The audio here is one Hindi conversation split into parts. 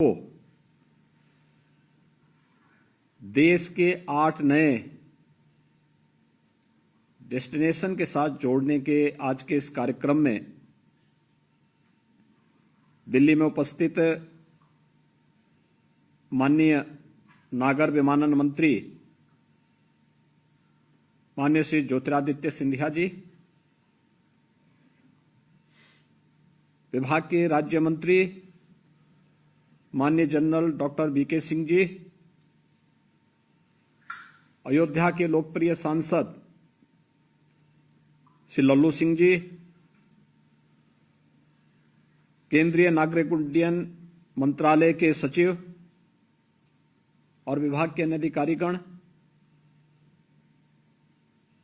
को देश के 8 नए डेस्टिनेशन के साथ जोड़ने के आज के इस कार्यक्रम में दिल्ली में उपस्थित माननीय नागर विमानन मंत्री माननीय श्री ज्योतिरादित्य सिंधिया जी, विभाग के राज्य मंत्री माननीय general doctor VK Singh ji, Ayodhya के लोकप्रिय सांसद श्री लल्लू सिंह जी, केंद्रीय नागरिक उड्डयन मंत्रालय के सचिव और विभाग के अन्य अधिकारीगण,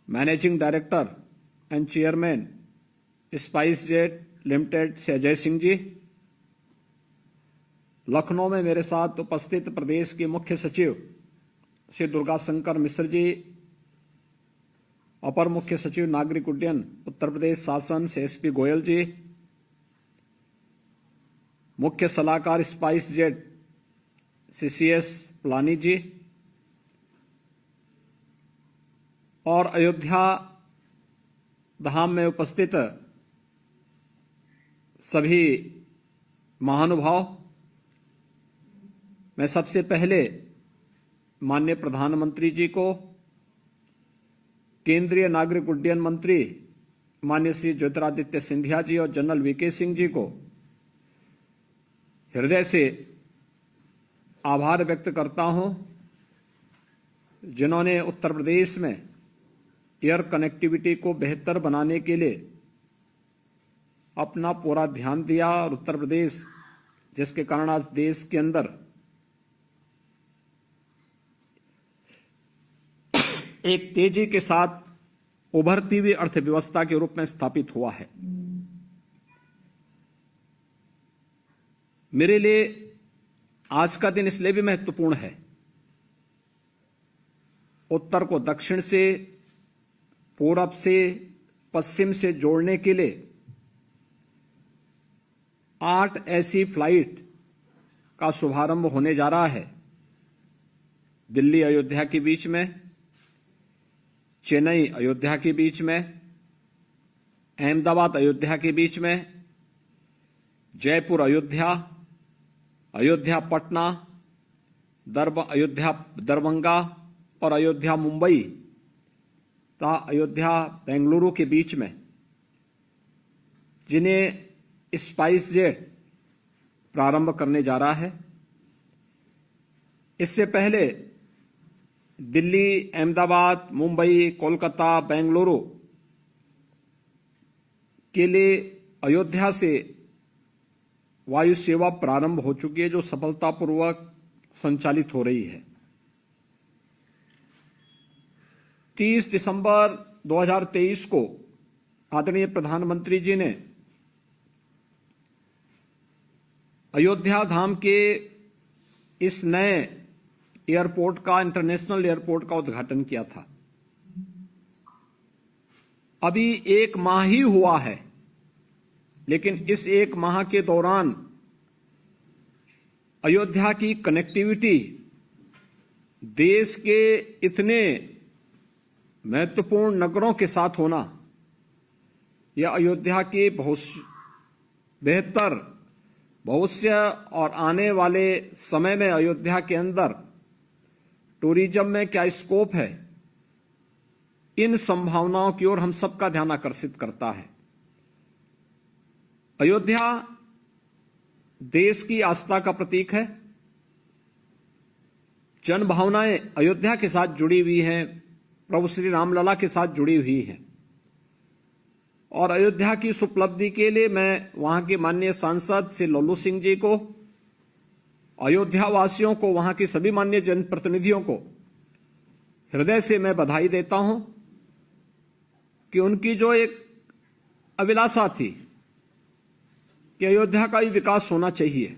managing director and chairman spice jet limited से अजय सिंह जी, लखनऊ में मेरे साथ उपस्थित प्रदेश के मुख्य सचिव श्री दुर्गा शंकर मिश्र जी, अपर मुख्य सचिव नागरिक उड्डयन उत्तर प्रदेश शासन से एसपी गोयल जी, मुख्य सलाहकार स्पाइस जेट सीसीएस प्लानी जी और अयोध्या धाम में उपस्थित सभी महानुभाव, मैं सबसे पहले माननीय प्रधानमंत्री जी को, केंद्रीय नागरिक उड्डयन मंत्री माननीय श्री ज्योतिरादित्य सिंधिया जी और जनरल वीके सिंह जी को हृदय से आभार व्यक्त करता हूं, जिन्होंने उत्तर प्रदेश में एयर कनेक्टिविटी को बेहतर बनाने के लिए अपना पूरा ध्यान दिया और उत्तर प्रदेश, जिसके कारण आज देश के अंदर एक तेजी के साथ उभरती हुई अर्थव्यवस्था के रूप में स्थापित हुआ है। मेरे लिए आज का दिन इसलिए भी महत्वपूर्ण है, उत्तर को दक्षिण से, पूरब से, पश्चिम से जोड़ने के लिए 8 ऐसी फ्लाइट का शुभारंभ होने जा रहा है। दिल्ली अयोध्या के बीच में, चेन्नई अयोध्या के बीच में, अहमदाबाद अयोध्या के बीच में, जयपुर अयोध्या, अयोध्या पटना, अयोध्या दरभंगा और अयोध्या मुंबई तथा अयोध्या बेंगलुरु के बीच में, जिन्हें स्पाइस जेट प्रारंभ करने जा रहा है। इससे पहले दिल्ली, अहमदाबाद, मुंबई, कोलकाता, बेंगलुरु के लिए अयोध्या से वायु सेवा प्रारंभ हो चुकी है, जो सफलतापूर्वक संचालित हो रही है। 30 दिसंबर 2023 को आदरणीय प्रधानमंत्री जी ने अयोध्या धाम के इस नए एयरपोर्ट का, इंटरनेशनल एयरपोर्ट का उद्घाटन किया था। अभी 1 माह ही हुआ है, लेकिन इस 1 माह के दौरान अयोध्या की कनेक्टिविटी देश के इतने महत्वपूर्ण नगरों के साथ होना, यह अयोध्या के बेहतर भविष्य और आने वाले समय में अयोध्या के अंदर टूरिज्म में क्या स्कोप है, इन संभावनाओं की ओर हम सबका ध्यान आकर्षित करता है। अयोध्या देश की आस्था का प्रतीक है। जन भावनाएं अयोध्या के साथ जुड़ी हुई हैं, प्रभु श्री रामलला के साथ जुड़ी हुई हैं। और अयोध्या की इस उपलब्धि के लिए मैं वहां के माननीय सांसद श्री लल्लू सिंह जी को, अयोध्या वासियों को, वहां के सभी माननीय जनप्रतिनिधियों को हृदय से मैं बधाई देता हूं कि उनकी जो एक अभिलाषा थी कि अयोध्या का भी विकास होना चाहिए,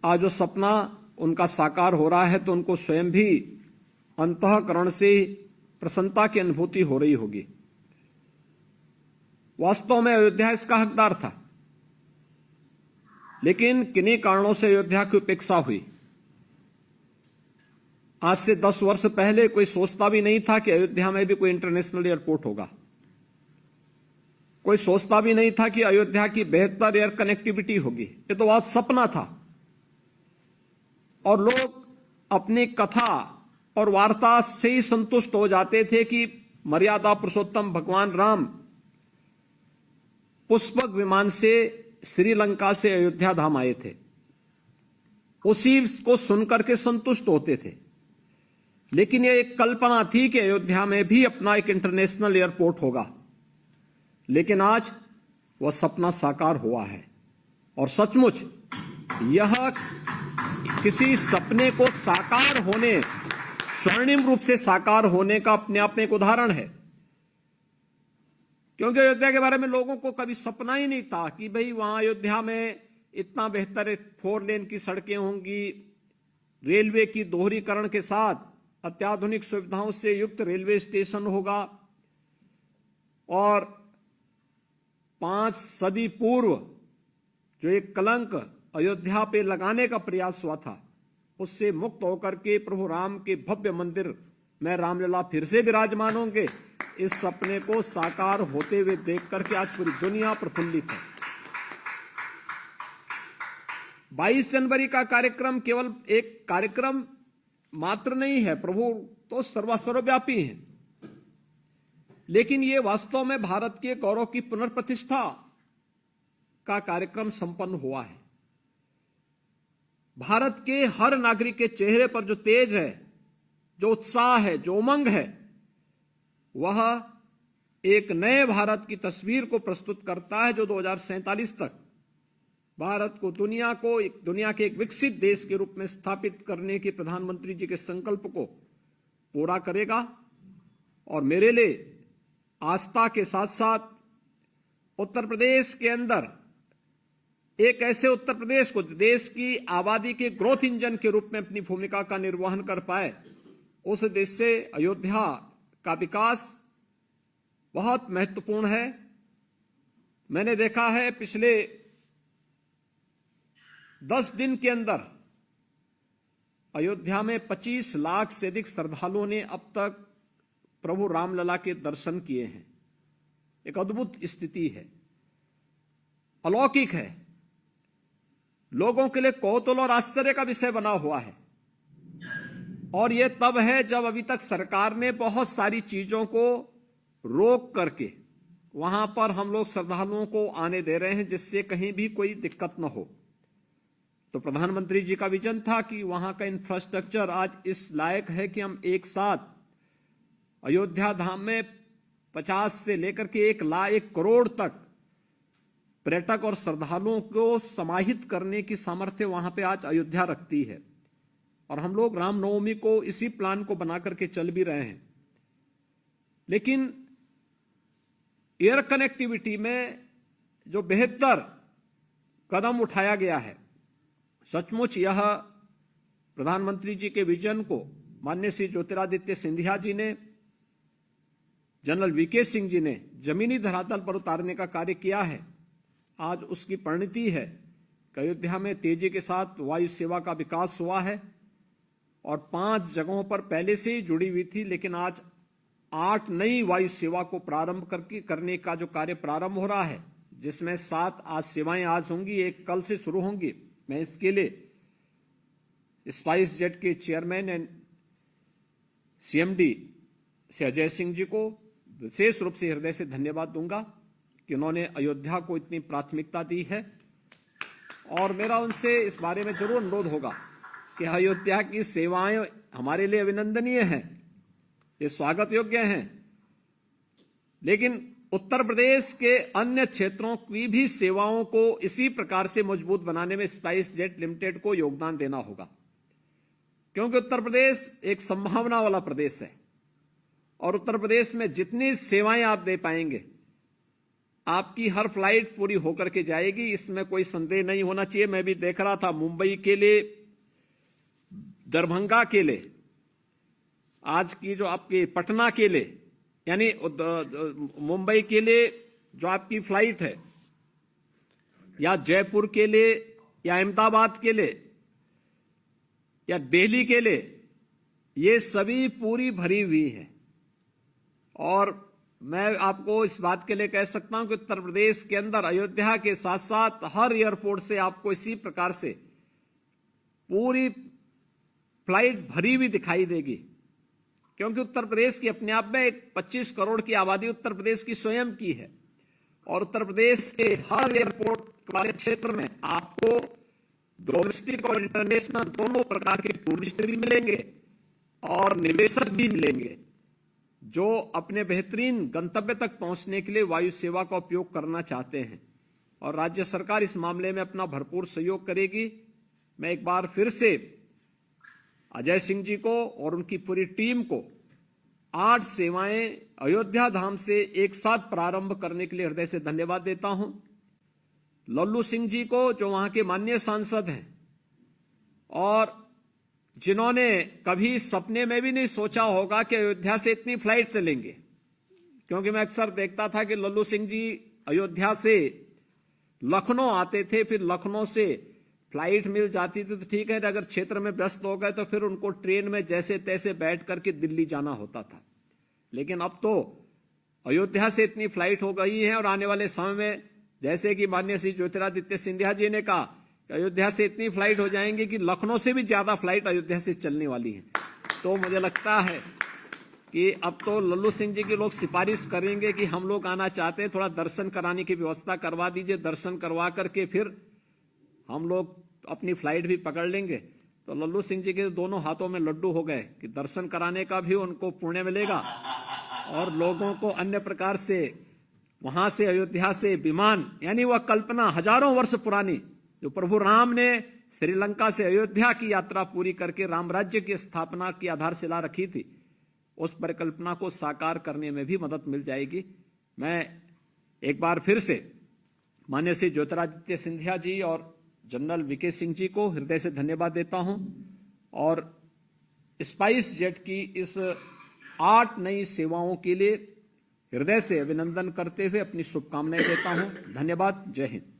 आज जो सपना उनका साकार हो रहा है, तो उनको स्वयं भी अंतःकरण से प्रसन्नता की अनुभूति हो रही होगी। वास्तव में अयोध्या इसका हकदार था। लेकिन किन्हीं कारणों से अयोध्या की उपेक्षा हुई। आज से 10 वर्ष पहले कोई सोचता भी नहीं था कि अयोध्या में भी कोई इंटरनेशनल एयरपोर्ट होगा। कोई सोचता भी नहीं था कि अयोध्या की बेहतर एयर कनेक्टिविटी होगी। ये तो बहुत सपना था। और लोग अपनी कथा और वार्ता से ही संतुष्ट हो जाते थे कि मर्यादा पुरुषोत्तम भगवान राम पुष्पक विमान से श्रीलंका से अयोध्या धाम आए थे, उसी को सुनकर के संतुष्ट होते थे। लेकिन यह एक कल्पना थी कि अयोध्या में भी अपना एक इंटरनेशनल एयरपोर्ट होगा। लेकिन आज वह सपना साकार हुआ है। और सचमुच यह किसी सपने को साकार होने, स्वर्णिम रूप से साकार होने का अपने आप में एक उदाहरण है। क्योंकि अयोध्या के बारे में लोगों को कभी सपना ही नहीं था कि भाई वहां अयोध्या में इतना बेहतर 4 लेन की सड़कें होंगी, रेलवे की दोहरीकरण के साथ अत्याधुनिक सुविधाओं से युक्त रेलवे स्टेशन होगा, और 5 सदी पूर्व जो एक कलंक अयोध्या पे लगाने का प्रयास हुआ था, उससे मुक्त होकर के प्रभु राम के भव्य मंदिर में रामलला फिर से विराजमान होंगे। इस सपने को साकार होते हुए देख करके आज पूरी दुनिया प्रफुल्लित है। 22 जनवरी का कार्यक्रम केवल एक कार्यक्रम मात्र नहीं है। प्रभु तो सर्वव्यापी हैं, लेकिन ये वास्तव में भारत के गौरव की पुनर्प्रतिष्ठा का कार्यक्रम संपन्न हुआ है। भारत के हर नागरिक के चेहरे पर जो तेज है, जो उत्साह है, जो उमंग है, वह एक नए भारत की तस्वीर को प्रस्तुत करता है जो 2047 तक भारत को दुनिया के एक विकसित देश के रूप में स्थापित करने के प्रधानमंत्री जी के संकल्प को पूरा करेगा। और मेरे लिए आस्था के साथ साथ उत्तर प्रदेश के अंदर एक ऐसे उत्तर प्रदेश को देश की आबादी के ग्रोथ इंजन के रूप में अपनी भूमिका का निर्वहन कर पाए, उस देश से अयोध्या का विकास बहुत महत्वपूर्ण है। मैंने देखा है पिछले 10 दिन के अंदर अयोध्या में 25 लाख से अधिक श्रद्धालुओं ने अब तक प्रभु रामलला के दर्शन किए हैं। एक अद्भुत स्थिति है, अलौकिक है, लोगों के लिए कौतूहल और आश्चर्य का विषय बना हुआ है। और यह तब है जब अभी तक सरकार ने बहुत सारी चीजों को रोक करके वहां पर हम लोग श्रद्धालुओं को आने दे रहे हैं, जिससे कहीं भी कोई दिक्कत न हो। तो प्रधानमंत्री जी का विजन था कि वहां का इंफ्रास्ट्रक्चर आज इस लायक है कि हम एक साथ अयोध्या धाम में 50 से लेकर के 1 करोड़ तक पर्यटक और श्रद्धालुओं को समाहित करने की सामर्थ्य वहां पे आज अयोध्या रखती है। और हम लोग रामनवमी को इसी प्लान को बना करके चल भी रहे हैं। लेकिन एयर कनेक्टिविटी में जो बेहतर कदम उठाया गया है, सचमुच यह प्रधानमंत्री जी के विजन को माननीय श्री ज्योतिरादित्य सिंधिया जी ने, जनरल वीके सिंह जी ने जमीनी धरातल पर उतारने का कार्य किया है। आज उसकी परिणति है कि अयोध्या में तेजी के साथ वायु सेवा का विकास हुआ है और 5 जगहों पर पहले से ही जुड़ी हुई थी, लेकिन आज 8 नई वायु सेवा को प्रारंभ करने का जो कार्य प्रारंभ हो रहा है, जिसमें 7 आज सेवाएं आज होंगी, 1 कल से शुरू होंगी। मैं इसके लिए स्पाइस जेट के चेयरमैन एंड सीएमडी से अजय सिंह जी को विशेष रूप से हृदय से धन्यवाद दूंगा कि उन्होंने अयोध्या को इतनी प्राथमिकता दी है। और मेरा उनसे इस बारे में जरूर अनुरोध होगा कि अयोध्या की सेवाएं हमारे लिए अभिनंदनीय हैं, ये स्वागत योग्य हैं, लेकिन उत्तर प्रदेश के अन्य क्षेत्रों की भी सेवाओं को इसी प्रकार से मजबूत बनाने में स्पाइस जेट लिमिटेड को योगदान देना होगा। क्योंकि उत्तर प्रदेश एक संभावना वाला प्रदेश है और उत्तर प्रदेश में जितनी सेवाएं आप दे पाएंगे, आपकी हर फ्लाइट पूरी होकर के जाएगी, इसमें कोई संदेह नहीं होना चाहिए। मैं भी देख रहा था मुंबई के लिए, दरभंगा के लिए, आज की जो आपके पटना के लिए, यानी मुंबई के लिए जो आपकी फ्लाइट है, या जयपुर के लिए या अहमदाबाद के लिए या दिल्ली के लिए, ये सभी पूरी भरी हुई है। और मैं आपको इस बात के लिए कह सकता हूं कि उत्तर प्रदेश के अंदर अयोध्या के साथ साथ हर एयरपोर्ट से आपको इसी प्रकार से पूरी फ्लाइट भरी हुई दिखाई देगी, क्योंकि उत्तर प्रदेश की अपने आप में एक 25 करोड़ की आबादी उत्तर प्रदेश की स्वयं की है। और उत्तर प्रदेश के हर एयरपोर्ट वाले क्षेत्र में आपको डोमेस्टिक और इंटरनेशनल दोनों प्रकार के टूरिस्ट भी मिलेंगे और निवेशक भी मिलेंगे, जो अपने बेहतरीन गंतव्य तक पहुंचने के लिए वायु सेवा का उपयोग करना चाहते हैं। और राज्य सरकार इस मामले में अपना भरपूर सहयोग करेगी। मैं एक बार फिर से अजय सिंह जी को और उनकी पूरी टीम को 8 सेवाएं अयोध्या धाम से एक साथ प्रारंभ करने के लिए हृदय से धन्यवाद देता हूं। लल्लू सिंह जी को, जो वहां के माननीय सांसद हैं और जिन्होंने कभी सपने में भी नहीं सोचा होगा कि अयोध्या से इतनी फ्लाइट चलेंगे, क्योंकि मैं अक्सर देखता था कि लल्लू सिंह जी अयोध्या से लखनऊ आते थे, फिर लखनऊ से फ्लाइट मिल जाती थी तो ठीक है, अगर क्षेत्र में व्यस्त हो गए तो फिर उनको ट्रेन में जैसे तैसे बैठ करके दिल्ली जाना होता था। लेकिन अब तो अयोध्या से इतनी फ्लाइट हो गई है और आने वाले समय में, जैसे कि माननीय श्री ज्योतिरादित्य सिंधिया जी ने कहा, अयोध्या से इतनी फ्लाइट हो जाएंगी कि लखनऊ से भी ज्यादा फ्लाइट अयोध्या से चलने वाली है। तो मुझे लगता है कि अब तो लल्लू सिंह जी के लोग सिफारिश करेंगे कि हम लोग आना चाहते हैं, थोड़ा दर्शन कराने की व्यवस्था करवा दीजिए, दर्शन करवा करके फिर हम लोग अपनी फ्लाइट भी पकड़ लेंगे। तो लल्लू सिंह जी के दोनों हाथों में लड्डू हो गए कि दर्शन कराने का भी उनको पुण्य मिलेगा और लोगों को अन्य प्रकार से वहां से अयोध्या से विमान, यानी वह कल्पना हजारों वर्ष पुरानी जो प्रभु राम ने श्रीलंका से अयोध्या की यात्रा पूरी करके राम राज्य की स्थापना की आधारशिला रखी थी, उस परिकल्पना को साकार करने में भी मदद मिल जाएगी। मैं एक बार फिर से माननीय श्री ज्योतिरादित्य सिंधिया जी और जनरल वीके सिंह जी को हृदय से धन्यवाद देता हूं और स्पाइस जेट की इस 8 नई सेवाओं के लिए हृदय से अभिनंदन करते हुए अपनी शुभकामनाएं देता हूं। धन्यवाद। जय हिंद।